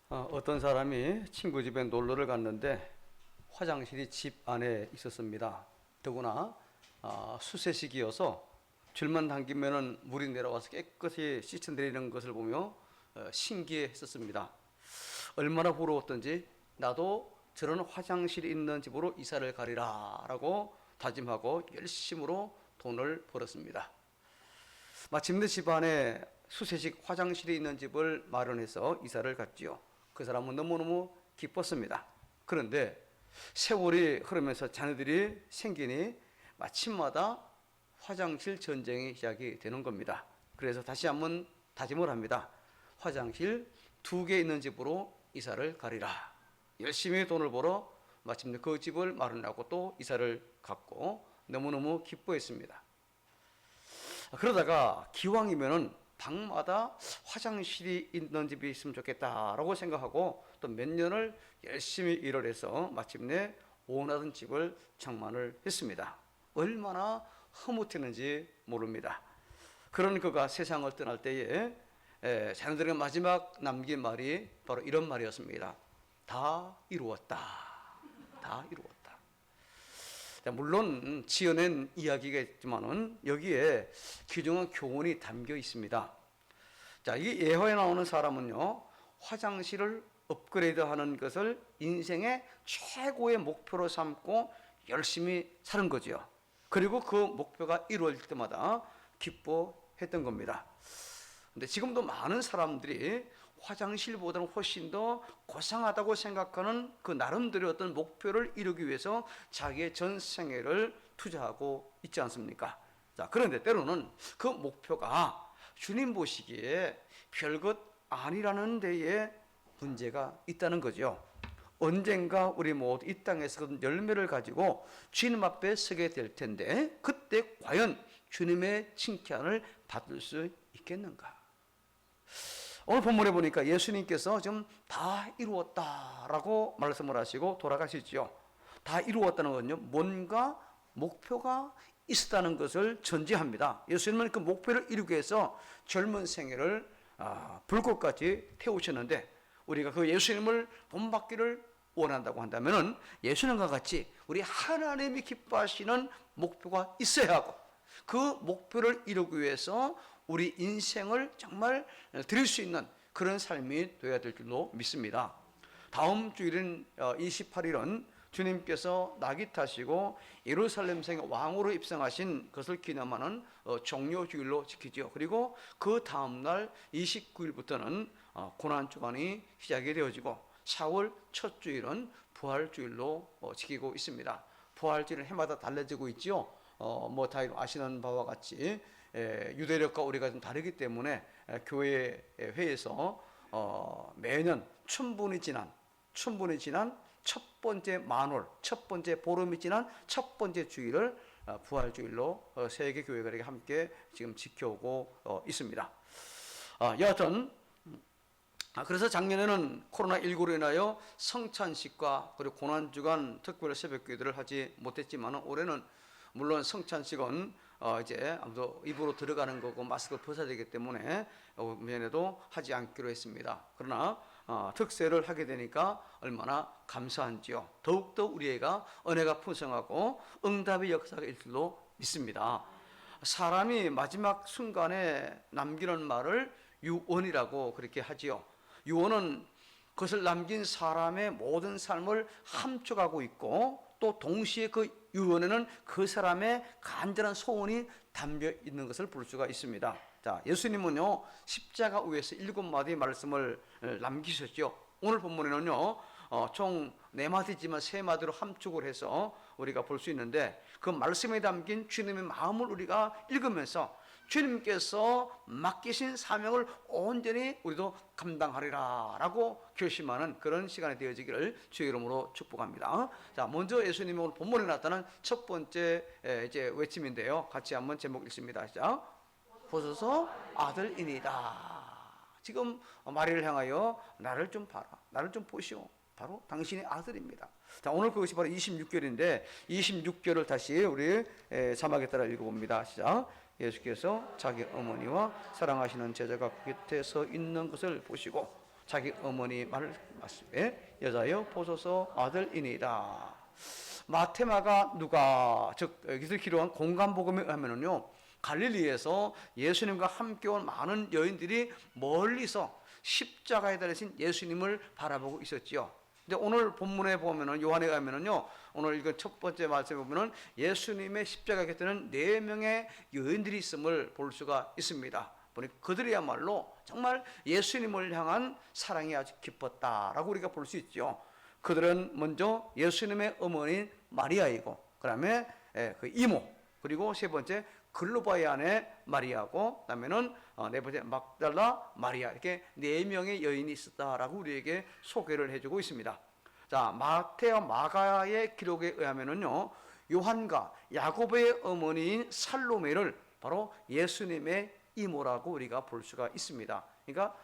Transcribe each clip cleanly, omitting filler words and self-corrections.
어떤 사람이 친구 집에 놀러를 갔는데 화장실이 집 안에 있었습니다. 더구나 수세식이어서 줄만 당기면은 물이 내려와서 깨끗이 씻어내리는 것을 보며 신기했었습니다. 얼마나 부러웠던지 나도 저런 화장실이 있는 집으로 이사를 가리라 라고 다짐하고 열심으로 돈을 벌었습니다. 마침내 집안에 수세식 화장실이 있는 집을 마련해서 이사를 갔지요. 그 사람은 너무너무 기뻤습니다. 그런데 세월이 흐르면서 자녀들이 생기니 마침마다 화장실 전쟁이 시작이 되는 겁니다. 그래서 다시 한번 다짐을 합니다. 화장실 2개 있는 집으로 이사를 가리라. 열심히 돈을 벌어 마침내 그 집을 마련하고 또 이사를 갔고 너무너무 기뻐했습니다. 그러다가 기왕이면은 방마다 화장실이 있는 집이 있으면 좋겠다라고 생각하고 또 몇 년을 열심히 일을 해서 마침내 원하던 집을 장만을 했습니다. 얼마나 흐뭇했는지 모릅니다. 그런 그가 세상을 떠날 때에 자녀들에게 마지막 남긴 말이 바로 이런 말이었습니다. 다 이루었다. 다 이루었다. 물론 지어낸 이야기겠지만은 여기에 귀중한 교훈이 담겨 있습니다. 자, 이 예화에 나오는 사람은요, 화장실을 업그레이드하는 것을 인생의 최고의 목표로 삼고 열심히 사는 거죠. 그리고 그 목표가 이루어질 때마다 기뻐했던 겁니다. 근데 지금도 많은 사람들이 화장실보다는 훨씬 더 고상하다고 생각하는 그 나름대로의 어떤 목표를 이루기 위해서 자기의 전 생애를 투자하고 있지 않습니까? 자, 그런데 때로는 그 목표가 주님 보시기에 별것 아니라는 데에 문제가 있다는 거죠. 언젠가 우리 모두 이 땅에서 그 열매를 가지고 주님 앞에 서게 될 텐데 그때 과연 주님의 칭찬을 받을 수 있겠는가? 오늘 본문에 보니까 예수님께서 좀 다 이루었다라고 말씀을 하시고 돌아가시죠. 다 이루었다는 건요, 뭔가 목표가 있었다는 것을 전제합니다. 예수님은 그 목표를 이루기 위해서 젊은 생애를 불꽃까지 태우셨는데 우리가 그 예수님을 본받기를 원한다고 한다면 예수님과 같이 우리 하나님이 기뻐하시는 목표가 있어야 하고 그 목표를 이루기 위해서 우리 인생을 정말 드릴 수 있는 그런 삶이 되어야 될 줄로 믿습니다. 다음 주일인 28일은 주님께서 낙이 타시고 예루살렘 성 왕으로 입성하신 것을 기념하는 종료주일로 지키죠. 그리고 그 다음날 29일부터는 고난주간이 시작이 되어지고 4월 첫 주일은 부활주일로 지키고 있습니다. 부활주일은 해마다 달라지고 있죠. 다 아시는 바와 같이 유대력과 우리가 좀 다르기 때문에 교회 회에서 매년 춘분이 지난 첫 번째 만월, 첫 번째 보름이 지난 첫 번째 주일을 부활주일로 세계 교회들에게 함께 지금 지켜오고 있습니다. 여하튼 그래서 작년에는 코로나19로 인하여 성찬식과 그리고 고난주간 특별 새벽기도를 하지 못했지만 올해는 물론 성찬식은 이제 아무도 입으로 들어가는 거고 마스크를 벗어야 되기 때문에 내년에도 하지 않기로 했습니다. 그러나 특세를 하게 되니까 얼마나 감사한지요. 더욱더 우리가 은혜가 풍성하고 응답의 역사가 있을 줄로 믿습니다. 사람이 마지막 순간에 남기는 말을 유언이라고 그렇게 하지요. 유언은 그것을 남긴 사람의 모든 삶을 함축하고 있고 또 동시에 그 유언에는 그 사람의 간절한 소원이 담겨 있는 것을 볼 수가 있습니다. 자, 예수님은요 십자가 위에서 7마디 말씀을 남기셨죠. 오늘 본문에는요 총 4마디지만 3마디로 함축을 해서 우리가 볼 수 있는데 그 말씀에 담긴 주님의 마음을 우리가 읽으면서 주님께서 맡기신 사명을 온전히 우리도 감당하리라 라고 결심하는 그런 시간이 되어지기를 주의 이름으로 축복합니다. 자, 먼저 예수님이 오늘 본문에 나타난 첫 번째 이제 외침인데요. 같이 한번 제목 읽습니다. 시작. 보소서 아들이니다. 지금 마리를 향하여 나를 좀 봐라. 나를 좀 보시오. 바로 당신의 아들입니다. 자, 오늘 그것이 바로 26절인데 26절을 다시 우리 자막에 따라 읽어봅니다. 시작. 예수께서 자기 어머니와 사랑하시는 제자가 곁에 서 있는 것을 보시고 자기 어머니 말씀에 여자여 보소서 아들이니이다. 마태, 마가, 누가 즉 여기서 기록한 공간복음에 의하면은요, 갈릴리에서 예수님과 함께 온 많은 여인들이 멀리서 십자가에 달리신 예수님을 바라보고 있었지요. 근데 오늘 본문에 보면은, 요한에 가면은요, 오늘 이거 첫 번째 말씀에 보면은 예수님의 십자가 곁에는 4명의 여인들이 있음을 볼 수가 있습니다. 보니 그들이야말로 정말 예수님을 향한 사랑이 아주 깊었다라고 우리가 볼 수 있죠. 그들은 먼저 예수님의 어머니 마리아이고, 그다음에 그 이모, 그리고 세 번째 글로바의 아내 마리아고, 그다음에는 네 번째 막달라 마리아, 이렇게 4명의 여인이 있었다라고 우리에게 소개를 해주고 있습니다. 자, 마태와 마가의 기록에 의하면은요, 요한과 야고보의 어머니인 살로메를 바로 예수님의 이모라고 우리가 볼 수가 있습니다. 그러니까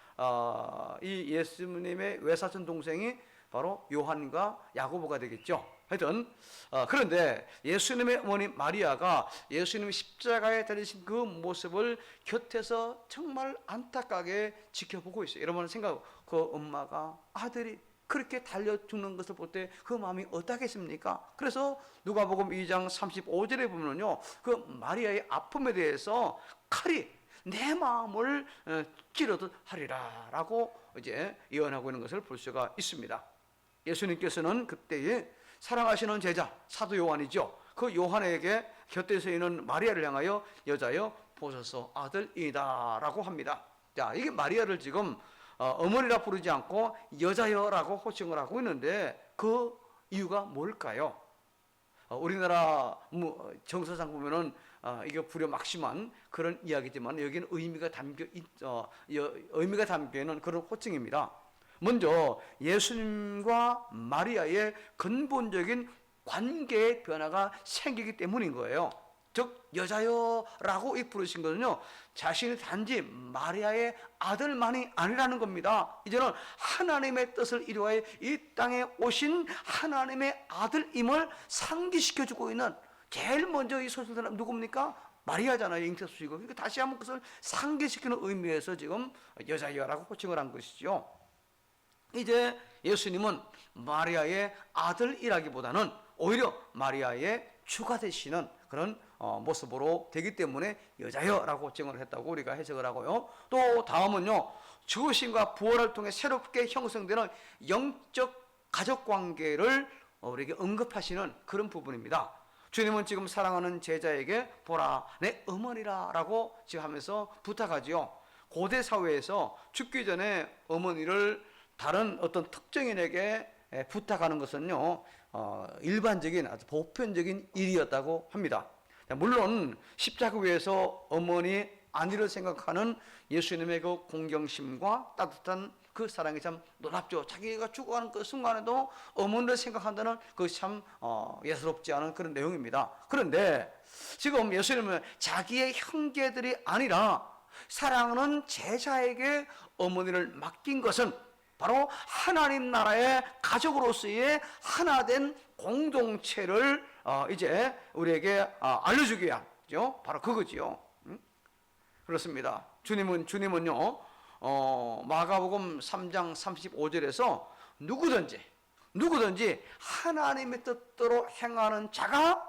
이 예수님의 외사촌 동생이 바로 요한과 야고보가 되겠죠. 하여튼 그런데 예수님의 어머니 마리아가 예수님의 십자가에 달리신 그 모습을 곁에서 정말 안타깝게 지켜보고 있어요. 여러분 생각, 그 엄마가 아들이 그렇게 달려 죽는 것을 볼 때 그 마음이 어떠겠습니까? 그래서 누가복음 2장 35절에 보면요, 그 마리아의 아픔에 대해서 칼이 내 마음을 찌르듯 하리라 라고 이제 예언하고 있는 것을 볼 수가 있습니다. 예수님께서는 그때에 사랑하시는 제자 사도 요한이죠, 그 요한에게 곁에 서 있는 마리아를 향하여 여자여 보소서 아들이다 라고 합니다. 자, 이게 마리아를 지금 어머니라 부르지 않고 여자여라고 호칭을 하고 있는데 그 이유가 뭘까요? 우리나라 정서상 보면은 이게 불효막심한 그런 이야기지만 여기는 의미가 담겨 있는 그런 호칭입니다. 먼저 예수님과 마리아의 근본적인 관계의 변화가 생기기 때문인 거예요. 즉 여자여라고 부르신 것은요, 자신이 단지 마리아의 아들만이 아니라는 겁니다. 이제는 하나님의 뜻을 이루어 이 땅에 오신 하나님의 아들임을 상기시켜주고 있는, 제일 먼저 이 소설사람 누굽니까? 마리아잖아요. 잉태수이고. 그러니까 다시 한번 그것을 상기시키는 의미에서 지금 여자여라고 호칭을 한 것이죠. 이제 예수님은 마리아의 아들이라기보다는 오히려 마리아의 주가 되시는 그런 모습으로 되기 때문에 여자여라고 호칭을 했다고 우리가 해석을 하고요. 또 다음은요, 죽으심과 부활을 통해 새롭게 형성되는 영적 가족관계를 우리에게 언급하시는 그런 부분입니다. 주님은 지금 사랑하는 제자에게 보라 내 어머니라 라고 지금 하면서 부탁하지요. 고대 사회에서 죽기 전에 어머니를 다른 어떤 특정인에게 부탁하는 것은요, 일반적인 아주 보편적인 일이었다고 합니다. 물론 십자가 위에서 어머니 아니를 생각하는 예수님의 그 공경심과 따뜻한 그 사랑이 참 놀랍죠. 자기가 죽어가는 그 순간에도 어머니를 생각한다는 그것이 참 예사롭지 않은 그런 내용입니다. 그런데 지금 예수님은 자기의 형제들이 아니라 사랑하는 제자에게 어머니를 맡긴 것은 바로 하나님 나라의 가족으로서의 하나된 공동체를 이제 우리에게 알려주기 위함이죠. 바로 그거지요. 그렇습니다. 주님은요, 마가복음 3장 35절에서 누구든지 하나님의 뜻대로 행하는 자가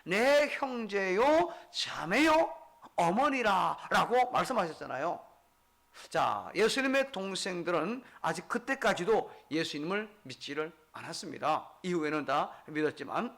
내 형제요, 자매요, 어머니라 라고 말씀하셨잖아요. 자, 예수님의 동생들은 아직 그때까지도 예수님을 믿지를 않았습니다. 이후에는 다 믿었지만,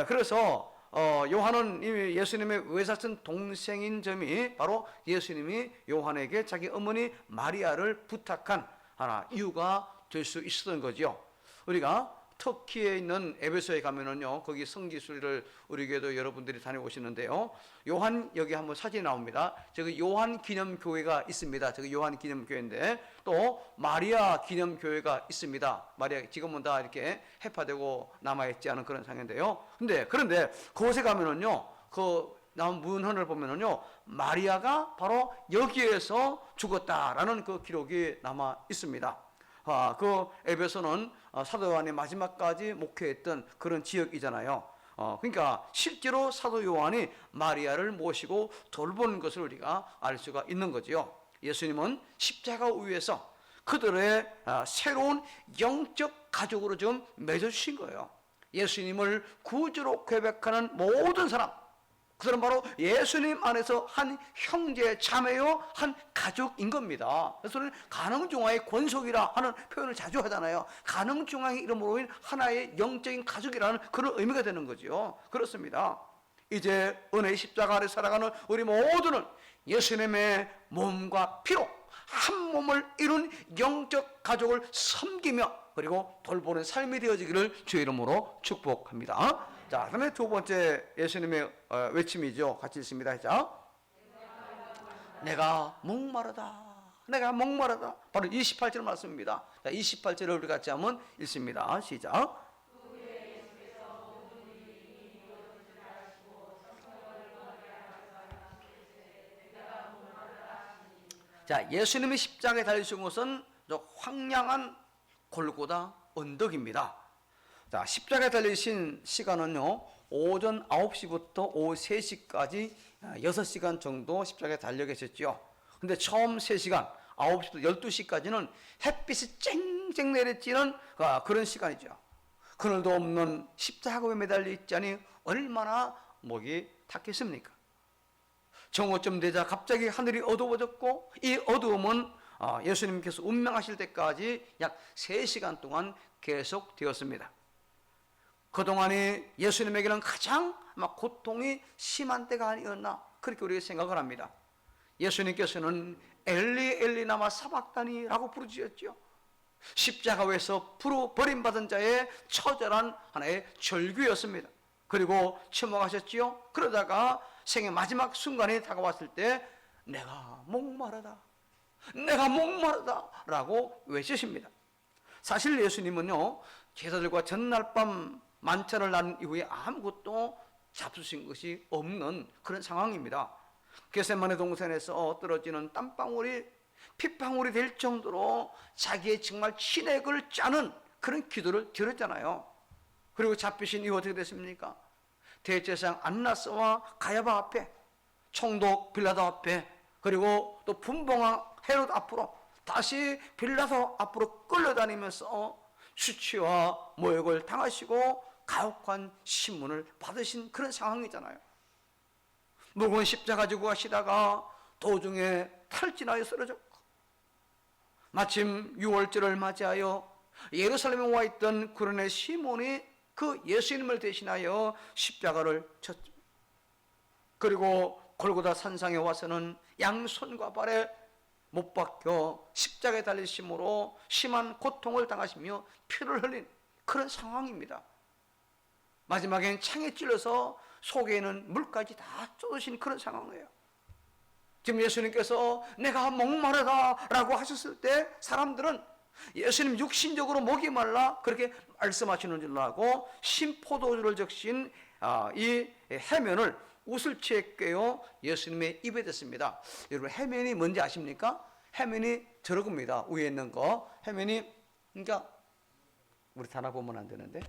그래서 요한은 이미 예수님의 외사촌 동생인 점이 바로 예수님이 요한에게 자기 어머니 마리아를 부탁한 하나 이유가 될 수 있었던 거죠. 우리가 터키에 있는 에베소에 가면은요, 거기 성지순례를 우리 교회도 여러분들이 다녀오시는데요, 요한 여기 한번 사진이 나옵니다. 저기 요한 기념교회가 있습니다. 저기 요한 기념교회인데 또 마리아 기념교회가 있습니다. 마리아 지금은 다 이렇게 해파되고 남아있지 않은 그런 상태인데요. 그런데 그곳에 가면은요, 그 나온 문헌을 보면은요, 마리아가 바로 여기에서 죽었다라는 그 기록이 남아 있습니다. 그 에베소는 사도 요한이 마지막까지 목회했던 그런 지역이잖아요. 그러니까 실제로 사도 요한이 마리아를 모시고 돌보는 것을 우리가 알 수가 있는 거죠. 예수님은 십자가 위에서 그들의 새로운 영적 가족으로 좀 맺어주신 거예요. 예수님을 구주로 고백하는 모든 사람, 그들은 바로 예수님 안에서 한 형제, 자매요, 한 가족인 겁니다. 그래서 우리는 가능중화의 권속이라 하는 표현을 자주 하잖아요. 가능중화의 이름으로 인 하나의 영적인 가족이라는 그런 의미가 되는 거죠. 그렇습니다. 이제 은혜의 십자가 아래 살아가는 우리 모두는 예수님의 몸과 피로 한 몸을 이룬 영적 가족을 섬기며 그리고 돌보는 삶이 되어지기를 주의 이름으로 축복합니다. 자, 그다음에 두 번째 예수님의 외침이죠. 같이 읽습니다. 자, 내가 목마르다. 내가 목마르다. 바로 28절 말씀입니다. 자, 28절을 우리 같이 한번 읽습니다. 시작. 자, 예수님이 십자가에 달리신 곳은 황량한 골고다 언덕입니다. 자, 십자가에 달리신 시간은요, 오전 9시부터 오후 3시까지 6시간 정도 십자가에 달려 계셨죠. 근데 처음 3시간, 9시부터 12시까지는 햇빛이 쨍쨍 내리쬐는 그런 시간이죠. 그늘도 없는 십자가에 매달려 있자니 얼마나 목이 탔겠습니까? 정오쯤 되자 갑자기 하늘이 어두워졌고, 이 어두움은 예수님께서 운명하실 때까지 약 3시간 동안 계속되었습니다. 그동안이 예수님에게는 가장 고통이 심한 때가 아니었나, 그렇게 우리가 생각을 합니다. 예수님께서는 엘리 엘리 라마 사박다니라고 부르짖었죠. 십자가 위에서 버림받은 자의 처절한 하나의 절규였습니다. 그리고 침묵하셨지요. 그러다가 생의 마지막 순간이 다가왔을 때 내가 목마르다, 내가 목마르다 라고 외치십니다. 사실 예수님은요, 제자들과 전날 밤 만찬을 나눈 이후에 아무것도 잡수신 것이 없는 그런 상황입니다. 겟세마네 동산에서 떨어지는 땀방울이 핏방울이 될 정도로 자기의 정말 친액을 짜는 그런 기도를 드렸잖아요. 그리고 잡히신 이후 어떻게 됐습니까? 대제사장 안나스와 가야바 앞에, 총독 빌라도 앞에, 그리고 또 분봉왕 헤롯 앞으로, 다시 빌라도 앞으로 끌려다니면서 수치와 모욕을 당하시고 가혹한 신문을 받으신 그런 상황이잖아요. 무거운 십자가 지고 가시다가 도중에 탈진하여 쓰러졌고, 마침 6월절을 맞이하여 예루살렘에 와 있던 구레네 시몬이 그 예수님을 대신하여 십자가를 쳤죠. 그리고 골고다 산상에 와서는 양손과 발에 못 박혀 십자가에 달리심으로 심한 고통을 당하시며 피를 흘린 그런 상황입니다. 마지막엔 창에 찔러서 속에는 물까지 다 쏟으신 그런 상황이에요. 지금 예수님께서 내가 목마르다 라고 하셨을 때 사람들은 예수님 육신적으로 목이 말라 그렇게 말씀하시는 줄 알고 신포도주를 적신 이 해면을 우슬치에 꿰어 예수님의 입에 댔습니다. 여러분, 해면이 뭔지 아십니까? 해면이 저런 겁니다. 위에 있는 거 해면이, 그러니까 우리 단어 보면 안 되는데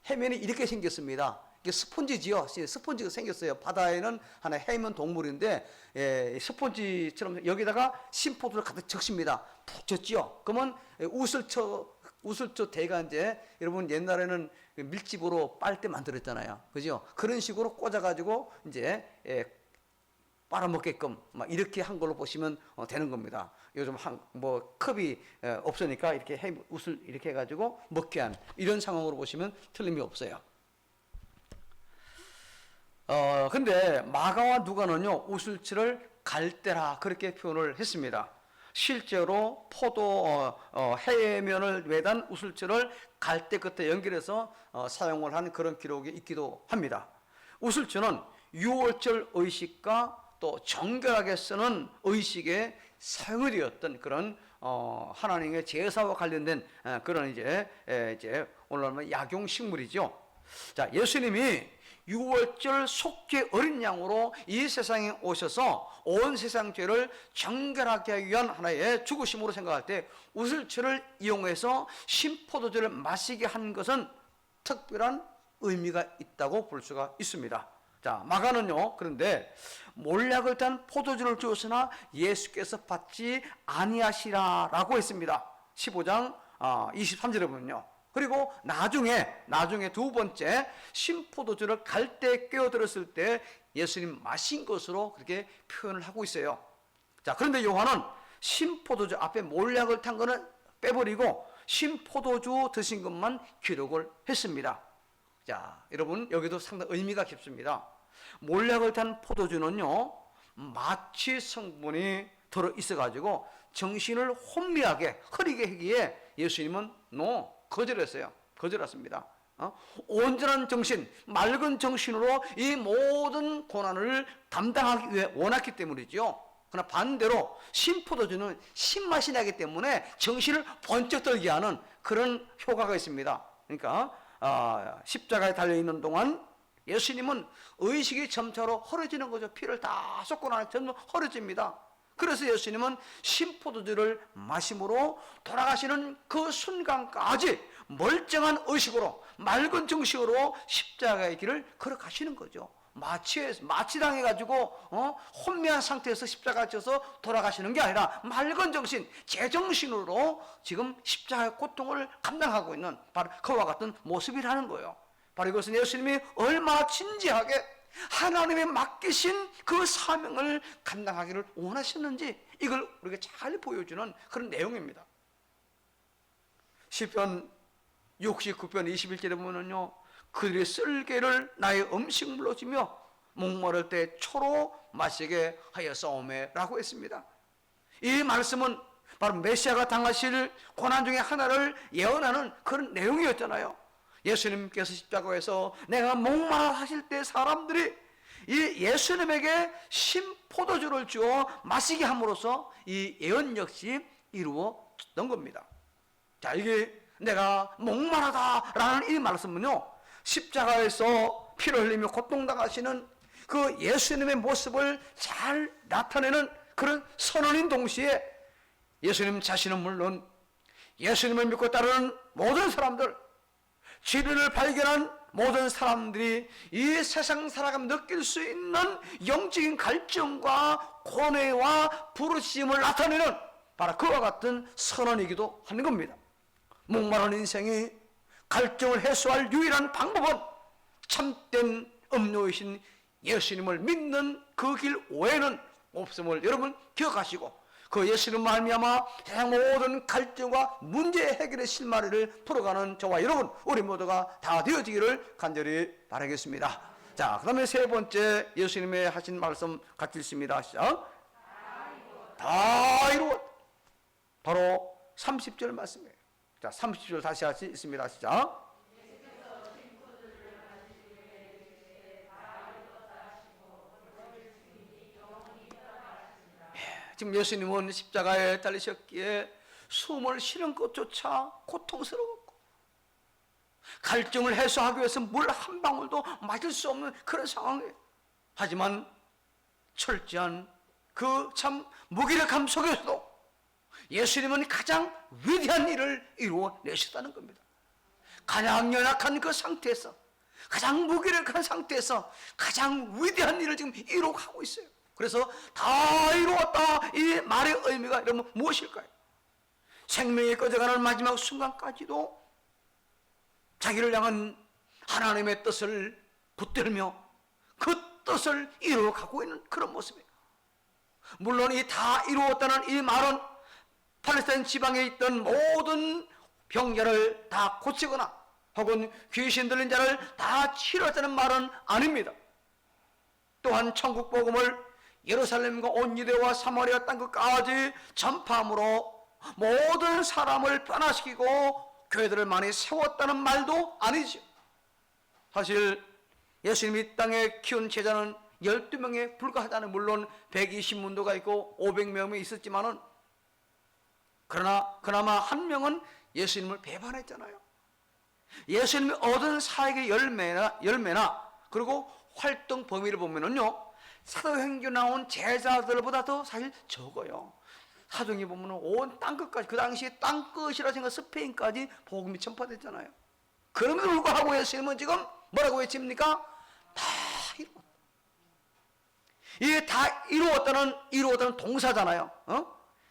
해면이 이렇게 생겼습니다. 이게 스폰지지요. 스폰지가 생겼어요. 바다에는 하나 해면 동물인데 스폰지처럼 여기다가 신포도를 가득 적십니다. 푹 젖지요. 그러면 우슬초 대가 이제 여러분 옛날에는 밀집으로 빨대 만들었잖아요. 그죠? 그런 식으로 꽂아가지고 이제 빨아먹게끔 막 이렇게 한 걸로 보시면 되는 겁니다. 요즘 컵이 없으니까 이렇게 우슬 이렇게 해가지고 먹게 한 이런 상황으로 보시면 틀림이 없어요. 근데 마가와 누가는요, 우슬치를 갈대라 그렇게 표현을 했습니다. 실제로 포도 해면을 매단 우슬치를 갈대 끝에 연결해서 사용을 한 그런 기록이 있기도 합니다. 우슬치는 유월절 의식과 또 정결하게 쓰는 의식에 사용이 되었던 그런 하나님의 제사와 관련된 그런 이제 오늘날 약용 식물이죠. 자, 예수님이 6월절 속죄 어린 양으로 이 세상에 오셔서 온 세상 죄를 정결하게 하기 위한 하나의 죽으심으로 생각할 때 우슬초를 이용해서 신포도주를 마시게 한 것은 특별한 의미가 있다고 볼 수가 있습니다. 자, 마가는요, 그런데 몰약을 딴 포도주를 주었으나 예수께서 받지 아니하시라라고 했습니다. 15장 23절에 보면요. 그리고 나중에 두 번째 신포도주를 갈대 끼어들었을 때 예수님 마신 것으로 그렇게 표현을 하고 있어요. 자, 그런데 요한은 신포도주 앞에 몰약을 탄 거는 빼버리고 신포도주 드신 것만 기록을 했습니다. 자, 여러분, 여기도 상당히 의미가 깊습니다. 몰약을 탄 포도주는요, 마취 성분이 들어 있어가지고 정신을 혼미하게 흐리게 하기에 예수님은 거절했어요. 거절했습니다. 온전한 정신, 맑은 정신으로 이 모든 고난을 감당하기 위해 원했기 때문이죠. 그러나 반대로 신포도주는 신맛이 나기 때문에 정신을 번쩍 들게 하는 그런 효과가 있습니다. 그러니까 십자가에 달려있는 동안 예수님은 의식이 점차로 흐려지는 거죠. 피를 다 쏟고 나면 점점 흐려집니다. 그래서 예수님은 신포도주를 마심으로 돌아가시는 그 순간까지 멀쩡한 의식으로 맑은 정신으로 십자가의 길을 걸어가시는 거죠. 마취당해가지고 혼미한 상태에서 십자가에 져서 돌아가시는 게 아니라 맑은 정신, 제정신으로 지금 십자가의 고통을 감당하고 있는 바로 그와 같은 모습이라는 거예요. 바로 이것은 예수님이 얼마나 진지하게 하나님의 맡기신 그 사명을 감당하기를 원하셨는지 이걸 우리가 잘 보여주는 그런 내용입니다. 시편 69편 21절에 보면요, 그들의 쓸개를 나의 음식물로 주며 목마를 때 초로 마시게 하였사오매 라고 했습니다. 이 말씀은 바로 메시아가 당하실 고난 중에 하나를 예언하는 그런 내용이었잖아요. 예수님께서 십자가에서 내가 목마라 하실 때 사람들이 이 예수님에게 신포도주를 주어 마시게 함으로써 이 예언 역시 이루어졌던 겁니다. 자, 이게 내가 목마르다라는 이 말씀은요, 십자가에서 피를 흘리며 고통당하시는 그 예수님의 모습을 잘 나타내는 그런 선언인 동시에 예수님 자신은 물론 예수님을 믿고 따르는 모든 사람들, 진리를 발견한 모든 사람들이 이 세상 살아가며 느낄 수 있는 영적인 갈증과 고뇌와 부르심을 나타내는 바로 그와 같은 선언이기도 하는 겁니다. 목마른 인생이 갈증을 해소할 유일한 방법은 참된 음료이신 예수님을 믿는 그 길 외에는 없음을 여러분 기억하시고, 그 예수님 말미암아 세상 모든 갈증과 문제 해결의 실마리를 풀어가는 저와 여러분 우리 모두가 다 되어지기를 간절히 바라겠습니다. 자, 그 다음에 세 번째 예수님의 하신 말씀 같이 읽습니다. 시작. 다 이루었다. 바로 30절 말씀이에요. 자, 30절 다시 읽습니다. 시작. 지금 예수님은 십자가에 달리셨기에 숨을 쉬는 것조차 고통스러웠고 갈증을 해소하기 위해서 물 한 방울도 마실 수 없는 그런 상황이에요. 하지만 철저한 그 참 무기력함 속에서도 예수님은 가장 위대한 일을 이루어내셨다는 겁니다. 가장 연약한 그 상태에서, 가장 무기력한 상태에서 가장 위대한 일을 지금 이루어가고 있어요. 그래서 다 이루었다, 이 말의 의미가 여러분 무엇일까요? 생명이 꺼져가는 마지막 순간까지도 자기를 향한 하나님의 뜻을 붙들며 그 뜻을 이루어가고 있는 그런 모습이에요. 물론 이 다 이루었다는 이 말은 팔레스타인 지방에 있던 모든 병자를 다 고치거나 혹은 귀신 들린 자를 다 치료했다는 말은 아닙니다. 또한 천국 복음을 예루살렘과 온 유대와 사마리아 땅끝까지 전파함으로 모든 사람을 변화시키고 교회들을 많이 세웠다는 말도 아니죠. 사실 예수님이 이 땅에 키운 제자는 12명에 불과하다는, 물론 120문도가 있고 500명이 있었지만은 그나마 한 명은 예수님을 배반했잖아요. 예수님이 얻은 사역의 열매나 그리고 활동 범위를 보면은요, 사도행전 나온 제자들보다도 사실 적어요. 사도행전 보면 온 땅끝까지, 그 당시에 땅끝이라 생각 스페인까지 복음이 전파됐잖아요. 그럼에도 불구하고 예수님은 지금 뭐라고 외칩니까? 다 이루었다. 이게 다 이루었다는 동사잖아요.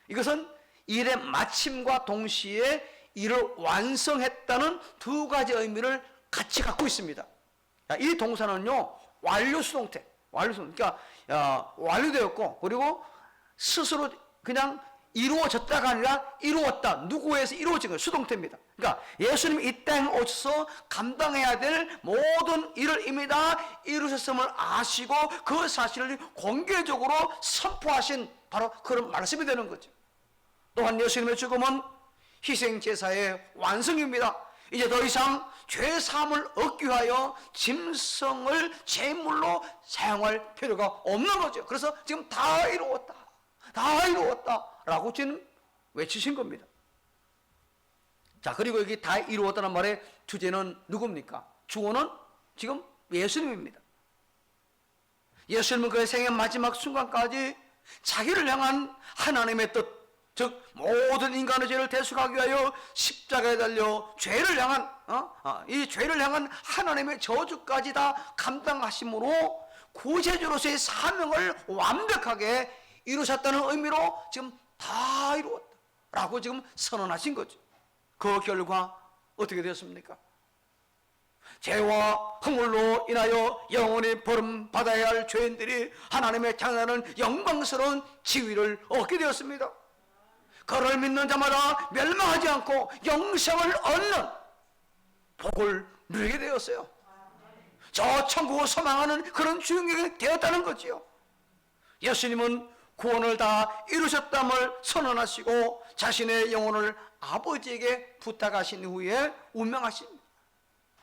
이것은 일의 마침과 동시에 일을 완성했다는 두 가지 의미를 같이 갖고 있습니다. 이 동사는요, 완료 수동태. 그러니까 완료되었고, 그리고 스스로 그냥 이루어졌다가 아니라 이루었다. 누구에서 이루어진 거예요. 수동태입니다. 그러니까 예수님이 이 땅에 오셔서 감당해야 될 모든 일을 이미 다 이루셨음을 아시고 그 사실을 공개적으로 선포하신 바로 그런 말씀이 되는 거죠. 또한 예수님의 죽음은 희생제사의 완성입니다. 이제 더 이상 죄 사함을 얻기 위하여 짐승을 제물로 사용할 필요가 없는 거죠. 그래서 지금 다 이루었다 라고 지금 외치신 겁니다. 자, 그리고 여기 다 이루었다는 말의 주제는 누굽니까? 주어는 지금 예수님입니다. 예수님은 그의 생의 마지막 순간까지 자기를 향한 하나님의 뜻, 즉 모든 인간의 죄를 대속하기 위하여 십자가에 달려 죄를 향한 이 죄를 향한 하나님의 저주까지 다 감당하심으로 구세주로서의 사명을 완벽하게 이루셨다는 의미로 지금 다 이루었다라고 지금 선언하신 거죠. 그 결과 어떻게 되었습니까? 죄와 허물로 인하여 영원히 벌음받아야 할 죄인들이 하나님의 장하는 영광스러운 지위를 얻게 되었습니다. 그를 믿는 자마다 멸망하지 않고 영생을 얻는 복을 누리게 되었어요. 저 천국을 소망하는 그런 주인공이 되었다는 거지요. 예수님은 구원을 다 이루셨담을 선언하시고 자신의 영혼을 아버지에게 부탁하신 후에 운명하십니다.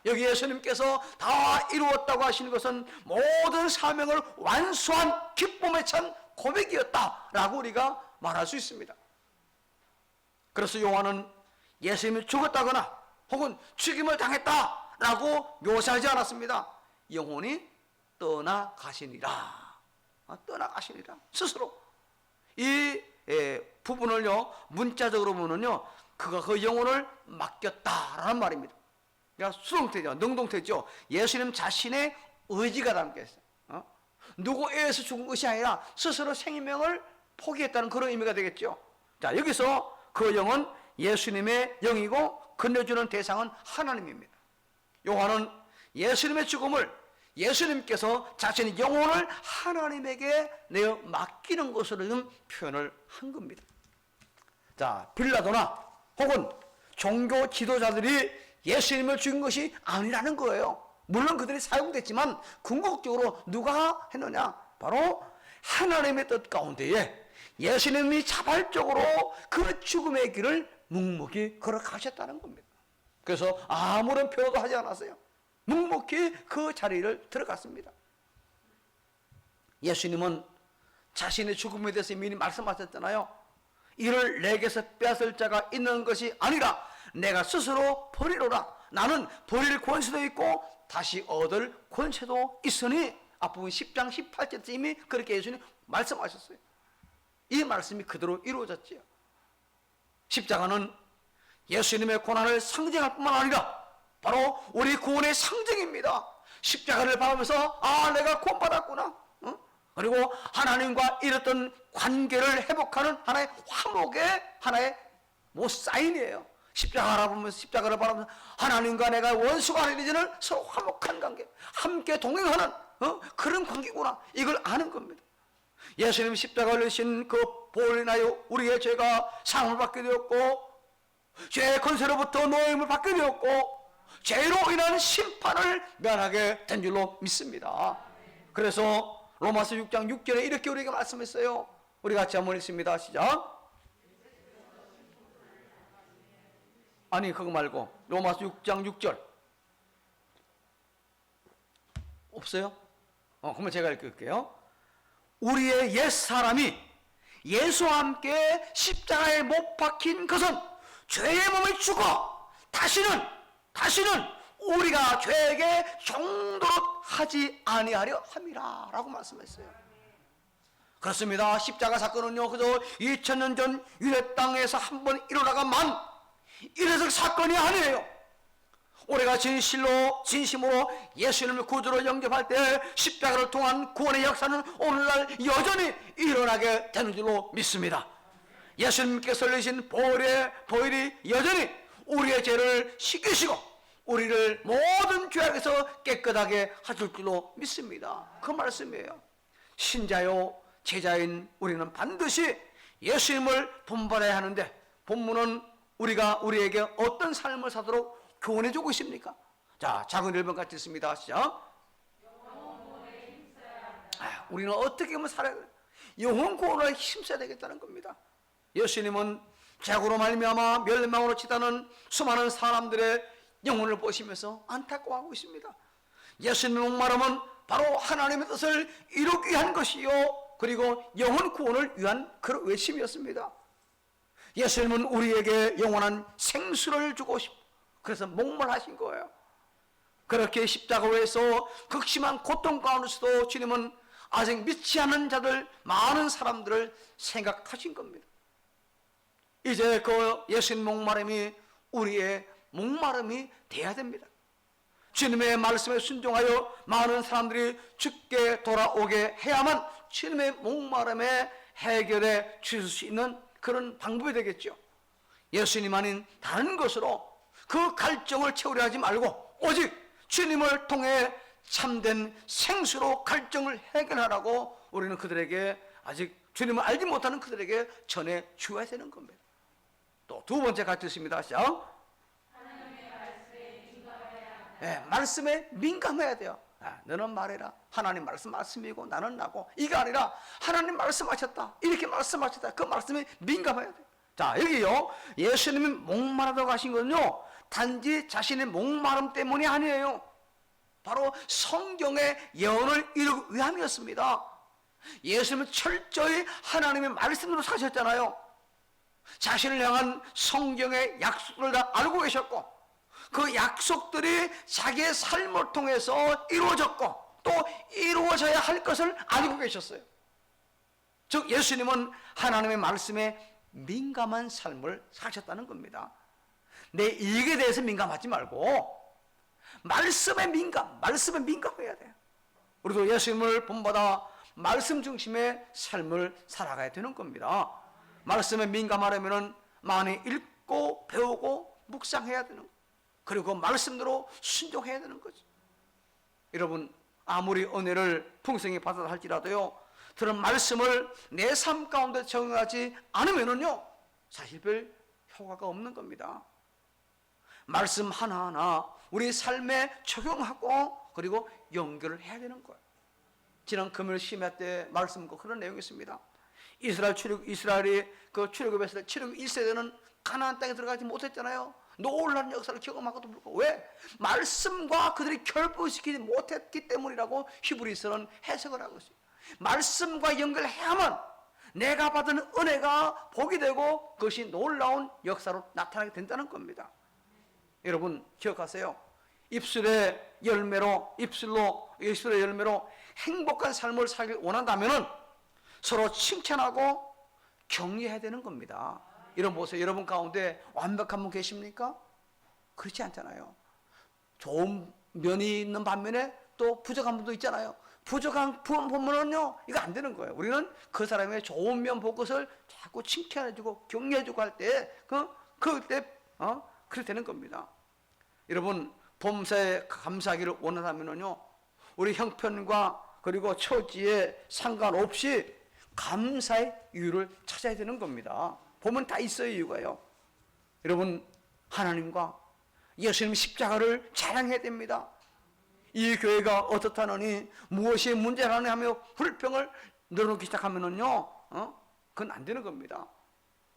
여기 예수님께서 다 이루었다고 하시는 것은 모든 사명을 완수한 기쁨에 찬 고백이었다라고 우리가 말할 수 있습니다. 그래서 요한은 예수님이 죽었다거나 혹은 죽임을 당했다라고 묘사하지 않았습니다. 영혼이 떠나가시니라. 스스로. 이 부분을요, 문자적으로 보면요, 그가 그 영혼을 맡겼다라는 말입니다. 그러니까 수동태죠, 능동태죠. 예수님 자신의 의지가 담겨 있어요. 누구에서 죽은 것이 아니라 스스로 생명을 포기했다는 그런 의미가 되겠죠. 자, 여기서 그 영은 예수님의 영이고 건네주는 대상은 하나님입니다. 요한은 예수님의 죽음을 예수님께서 자신의 영혼을 하나님에게 내어 맡기는 것으로 표현을 한 겁니다. 자, 빌라도나 혹은 종교 지도자들이 예수님을 죽인 것이 아니라는 거예요. 물론 그들이 사용됐지만 궁극적으로 누가 했느냐? 바로 하나님의 뜻 가운데에 예수님이 자발적으로 그 죽음의 길을 묵묵히 걸어가셨다는 겁니다. 그래서 아무런 표도 하지 않았어요. 묵묵히 그 자리를 들어갔습니다. 예수님은 자신의 죽음에 대해서 미리 말씀하셨잖아요. 이를 내게서 빼앗을 자가 있는 것이 아니라 내가 스스로 버리로라. 나는 버릴 권세도 있고 다시 얻을 권세도 있으니 앞부분 10장 18절에 이미 그렇게 예수님 말씀하셨어요. 이 말씀이 그대로 이루어졌지요. 십자가는 예수님의 고난을 상징할 뿐만 아니라 바로 우리 구원의 상징입니다. 십자가를 바라보면서 내가 구원받았구나. 그리고 하나님과 이랬던 관계를 회복하는 하나의 화목의 하나의 사인이에요. 십자가를 바라보면서 하나님과 내가 원수가 아닌 이제는 서로 화목한 관계, 함께 동행하는 그런 관계구나. 이걸 아는 겁니다. 예수님 십자가를 내신 그 보혈로 인하여 우리의 죄가 사함을 받게 되었고 죄의 권세로부터 노임을 받게 되었고 죄로 인한 심판을 면하게 된 줄로 믿습니다. 그래서 로마서 6장 6절에 이렇게 우리에게 말씀했어요. 우리 같이 한번 읽습니다. 시작. 아니 그거 말고 로마서 6장 6절 없어요? 그러면 제가 읽을게요. 우리의 옛사람이 예수와 함께 십자가에 못 박힌 것은 죄의 몸을 죽어 다시는 우리가 죄에게 종도록 하지 아니하려 함이라 라고 말씀했어요. 그렇습니다. 십자가 사건은요 그저 2000년 전 유대 땅에서 한번 일어나가만 이래서 사건이 아니에요. 우리가 진심으로 예수님을 구주로 영접할 때 십자가를 통한 구원의 역사는 오늘날 여전히 일어나게 되는 줄로 믿습니다. 예수님께서 흘리신 보혈이 여전히 우리의 죄를 씻기시고 우리를 모든 죄악에서 깨끗하게 하실 줄로 믿습니다. 그 말씀이에요. 신자요 제자인 우리는 반드시 예수님을 본받아야 하는데, 본문은 우리에게 어떤 삶을 사도록 교훈해주고 있습니까? 자, 작은 1번 같이 있습니다. 시작. 우리는 어떻게 하면 살아야 돼요? 영혼 구원에 힘써야 되겠다는 겁니다. 예수님은 죄악으로 말미암아 멸망으로 치닫는 수많은 사람들의 영혼을 보시면서 안타까워하고 있습니다. 예수님의 목마름은 바로 하나님의 뜻을 이루기 위한 것이요, 그리고 영혼 구원을 위한 그런 외침이었습니다. 예수님은 우리에게 영원한 생수를 주고 그래서 목말하신 거예요. 그렇게 십자가에서 극심한 고통 가운데서도 주님은 아직 믿지 않는 자들, 많은 사람들을 생각하신 겁니다. 이제 그 예수님 목마름이 우리의 목마름이 돼야 됩니다. 주님의 말씀에 순종하여 많은 사람들이 주께 돌아오게 해야만 주님의 목마름에 해결해 주실 수 있는 그런 방법이 되겠죠. 예수님 아닌 다른 것으로 그 갈증을 채우려 하지 말고 오직 주님을 통해 참된 생수로 갈증을 해결하라고 우리는 그들에게, 아직 주님을 알지 못하는 그들에게 전해 주어야 되는 겁니다. 또 두 번째 같이 있습니다. 시작. 말씀에 민감해야 돼요. 너는 말해라. 하나님 말씀이고 나는 나고, 이게 아니라 하나님 말씀하셨다, 이렇게 말씀하셨다, 그 말씀에 민감해야 돼요. 자, 여기요, 예수님이 목마르다고 하신 건요, 단지 자신의 목마름 때문이 아니에요. 바로 성경의 예언을 이루기 위함이었습니다. 예수님은 철저히 하나님의 말씀으로 사셨잖아요. 자신을 향한 성경의 약속들을 다 알고 계셨고, 그 약속들이 자기의 삶을 통해서 이루어졌고 또 이루어져야 할 것을 알고 계셨어요. 즉 예수님은 하나님의 말씀에 민감한 삶을 사셨다는 겁니다. 내 이익에 대해서 민감하지 말고 말씀에 민감해야 돼요. 우리도 예수님을 본받아 말씀 중심의 삶을 살아가야 되는 겁니다. 말씀에 민감하려면 많이 읽고 배우고 묵상해야 되는 거예요. 그리고 말씀대로 순종해야 되는 거죠. 여러분, 아무리 은혜를 풍성히 받아다 할지라도요, 들은 말씀을 내 삶 가운데 적용하지 않으면은요, 사실 별 효과가 없는 겁니다. 말씀 하나하나 우리 삶에 적용하고 그리고 연결을 해야 되는 거예요. 지난 금요일 심야 때 말씀과 그런 내용이 있습니다. 이스라엘이 그 출애굽했을 때 출애굽 1세대는 가나안 땅에 들어가지 못했잖아요. 놀라운 역사를 경험하고도 불구하고, 왜? 말씀과 그들이 결부시키지 못했기 때문이라고 히브리서는 해석을 하고 있어요. 말씀과 연결해야만 내가 받은 은혜가 복이 되고 그것이 놀라운 역사로 나타나게 된다는 겁니다. 여러분 기억하세요. 입술의 열매로 행복한 삶을 살길 원한다면 서로 칭찬하고 격려해야 되는 겁니다. 이런 보세요. 여러분 가운데 완벽한 분 계십니까? 그렇지 않잖아요. 좋은 면이 있는 반면에 또 부족한 분도 있잖아요. 부족한 분 보면은요, 이거 안 되는 거예요. 우리는 그 사람의 좋은 면 볼 것을 자꾸 칭찬해주고 격려해주고 할 때, 그때 그렇게 되는 겁니다. 여러분, 범사에 감사하기를 원한다면요, 우리 형편과 그리고 처지에 상관없이 감사의 이유를 찾아야 되는 겁니다. 보면 다 있어요, 이유가요. 여러분, 하나님과 예수님 십자가를 자랑해야 됩니다. 이 교회가 어떻다느니 무엇이 문제라니 하며 불평을 늘어놓기 시작하면은요, 그건 안 되는 겁니다.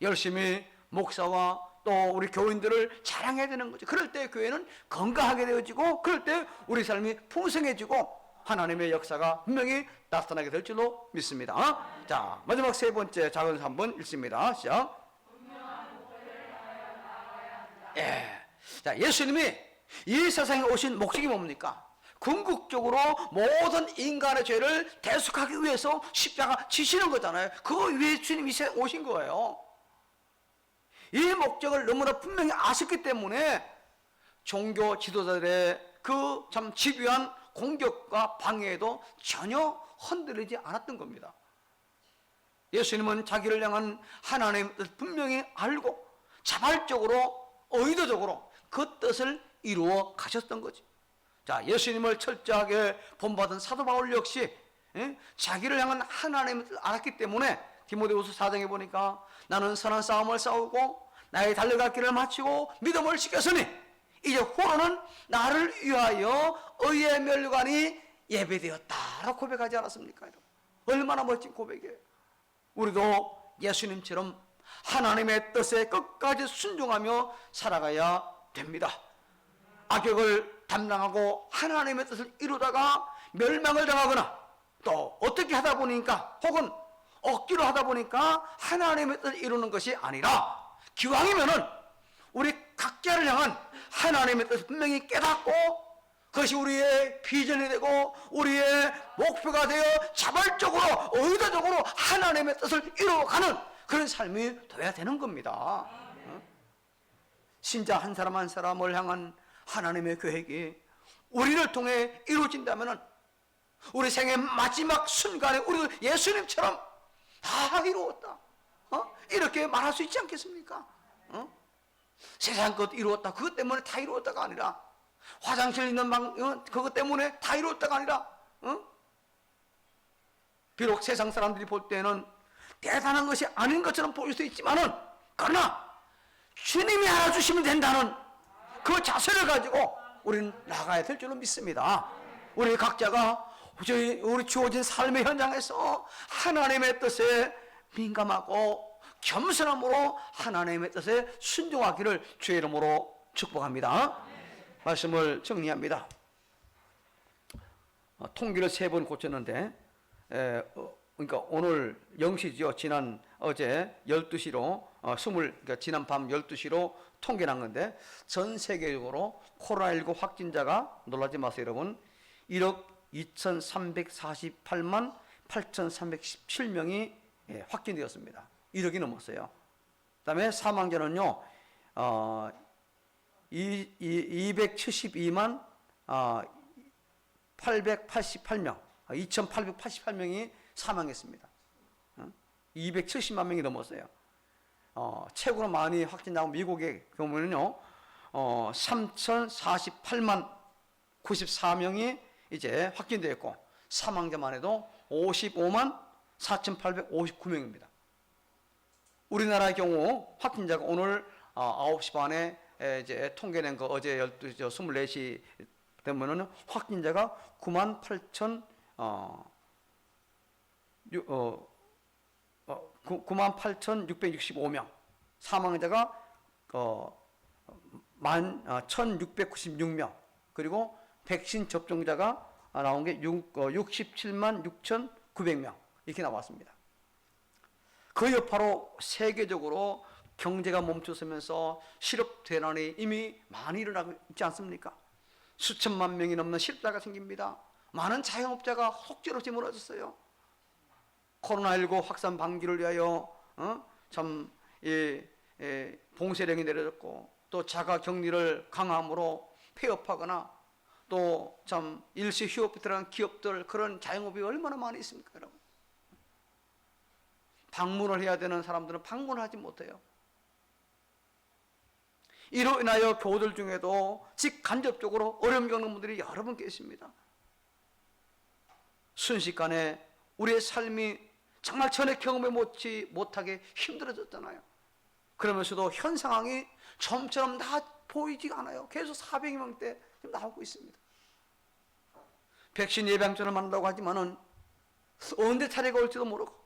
열심히 목사와 또 우리 교인들을 자랑해야 되는 거죠. 그럴 때 교회는 건강하게 되어지고, 그럴 때 우리 삶이 풍성해지고 하나님의 역사가 분명히 나타나게 될 줄로 믿습니다. 자, 마지막 세 번째 작은 3번 읽습니다. 시작. 자, 예수님이 이 세상에 오신 목적이 뭡니까? 궁극적으로 모든 인간의 죄를 대속하기 위해서 십자가 지시는 거잖아요. 그거 위해 주님이 오신 거예요. 이 목적을 너무나 분명히 아셨기 때문에 종교 지도자들의 그 참 집요한 공격과 방해에도 전혀 흔들리지 않았던 겁니다. 예수님은 자기를 향한 하나님의 뜻을 분명히 알고 자발적으로 의도적으로 그 뜻을 이루어 가셨던 거지. 자, 예수님을 철저하게 본받은 사도 바울 역시 자기를 향한 하나님의 뜻을 알았기 때문에 디모데후서 4장에 보니까 나는 선한 싸움을 싸우고 나의 달려갈 길을 마치고 믿음을 지켰으니 이제 후로는 나를 위하여 의의 멸관이 예배되었다라고 고백하지 않았습니까? 얼마나 멋진 고백이에요. 우리도 예수님처럼 하나님의 뜻에 끝까지 순종하며 살아가야 됩니다. 악역을 담당하고 하나님의 뜻을 이루다가 멸망을 당하거나 또 어떻게 하다 보니까 혹은 억지로 하다 보니까 하나님의 뜻을 이루는 것이 아니라 기왕이면은 우리 각자를 향한 하나님의 뜻을 분명히 깨닫고 그것이 우리의 비전이 되고 우리의 목표가 되어 자발적으로 의도적으로 하나님의 뜻을 이루어가는 그런 삶이 돼야 되는 겁니다. 신자 한 사람 한 사람을 향한 하나님의 계획이 우리를 통해 이루어진다면 우리 생의 마지막 순간에 우리 예수님처럼 다 이루었다 이렇게 말할 수 있지 않겠습니까? 세상 것 이루었다 그것 때문에 다 이루었다가 아니라 화장실 있는 방 그것 때문에 다 이루었다가 아니라 비록 세상 사람들이 볼 때는 대단한 것이 아닌 것처럼 보일 수 있지만은 그러나 주님이 알아주시면 된다는 그 자세를 가지고 우리는 나가야 될 줄로 믿습니다. 우리 각자가 우리 주어진 삶의 현장에서 하나님의 뜻에 민감하고 겸손함으로 하나님의 뜻에 순종하기를 주의 이름으로 축복합니다. 말씀을 정리합니다. 통기를 3번 고쳤는데 그러니까 오늘 0시죠. 지난 어제 12시로 그러니까 지난 밤 12시로 통계난 건데 전 세계적으로 코로나19 확진자가 놀라지 마세요 여러분 1억 2348만 8317명이 확진되었습니다. 1억이 넘었어요. 그 다음에 사망자는요 272만 888명 2888명이 사망했습니다. 270만 명이 넘었어요. 최고로 많이 확진자고 미국의 경우는요 3048만 94명이 이제 확진되었고 사망자만 해도 55만 4859명입니다. 우리나라의 경우 확진자가 오늘 9시 반에 이제 통계낸 거 어제 24시 되면은 확진자가 9만 98,665명, 사망자가 11,696명, 그리고 백신 접종자가 나온 게 67만 6,900명 이렇게 나왔습니다. 그 여파로 세계적으로 경제가 멈춰서면서 실업 대란이 이미 많이 일어나고 있지 않습니까? 수천만 명이 넘는 실업자가 생깁니다. 많은 자영업자가 속절없이 무너졌어요. 코로나19 확산 방지를 위하여 봉쇄령이 내려졌고 또 자가 격리를 강함으로 폐업하거나 또 참 일시 휴업에 들어간 기업들 그런 자영업이 얼마나 많이 있습니까, 여러분? 방문을 해야 되는 사람들은 방문을 하지 못해요. 이로 인하여 교우들 중에도 직간접적으로 어려움 겪는 분들이 여러 분 계십니다. 순식간에 우리의 삶이 정말 전에 경험해 못하게 힘들어졌잖아요. 그러면서도 현 상황이 좀처럼 다 보이지가 않아요. 계속 400명대 나오고 있습니다. 백신 예방전을 만든다고 하지만은 언제 차례가 올지도 모르고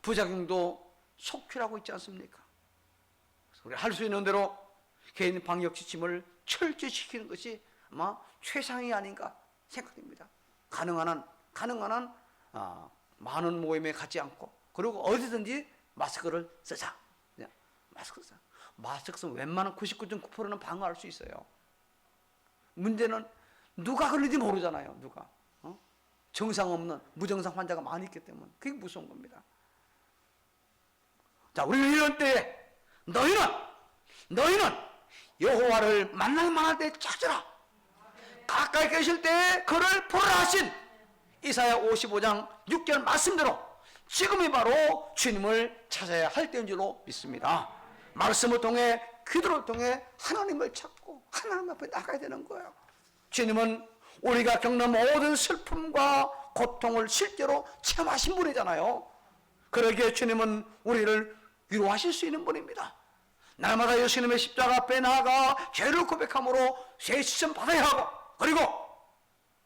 부작용도 속출하고 있지 않습니까? 우리 할 수 있는 대로 개인 방역 지침을 철저히 지키는 것이 아마 최상이 아닌가 생각됩니다. 가능한 한 많은 모임에 가지 않고 그리고 어디든지 마스크를 쓰자. 마스크 쓰자. 마스크 쓰면 웬만한 99.9%는 방어할 수 있어요. 문제는 누가 걸리는지 모르잖아요. 누가 정상 없는 무증상 환자가 많이 있기 때문에 그게 무서운 겁니다. 자, 우리는 이런 때에 너희는 여호와를 만날 만할 때 찾으라. 가까이 계실 때 그를 보라 하신 이사야 55장 6절 말씀대로 지금이 바로 주님을 찾아야 할 때인 줄로 믿습니다. 말씀을 통해 기도를 통해 하나님을 찾고 하나님 앞에 나가야 되는 거예요. 주님은 우리가 겪는 모든 슬픔과 고통을 실제로 체험하신 분이잖아요. 그러기에 주님은 우리를 위로하실 수 있는 분입니다. 날마다 예수님의 십자가 앞에 나아가 죄를 고백함으로 새 시점 받아야 하고, 그리고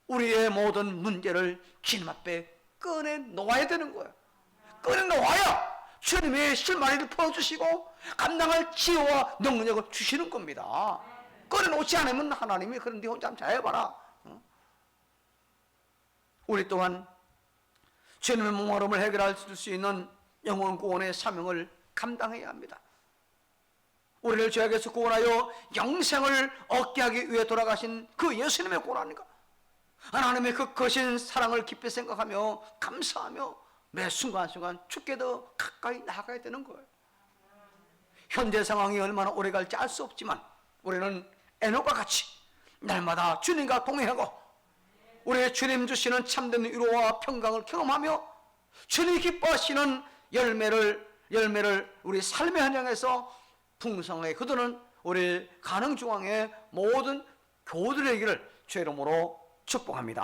우리의 모든 문제를 주님 앞에 꺼내 놓아야 되는 거예요. 꺼내 놓아야 주님의 실마리를 풀어주시고 감당할 지혜와 능력을 주시는 겁니다. 꺼내 놓지 않으면 하나님이 그런 네 혼자 한번 잘해봐라. 우리 또한 주님의 목마름을 해결할 수 있는 영혼 구원의 사명을 감당해야 합니다. 우리를 죄악에서 구원하여 영생을 얻게 하기 위해 돌아가신 그 예수님의 고난인가, 하나님의 그 거신 사랑을 깊이 생각하며 감사하며 매 순간순간 주께 더 가까이 나아가야 되는 거예요. 현재 상황이 얼마나 오래 갈지 알 수 없지만 우리는 에녹과 같이 날마다 주님과 동행하고 우리의 주님 주시는 참된 위로와 평강을 경험하며 주님이 기뻐하시는 열매를 우리 삶의 현장에서 풍성하게 거두는 우리 가능중앙의 모든 교우들의 길을 주의 이름으로 축복합니다.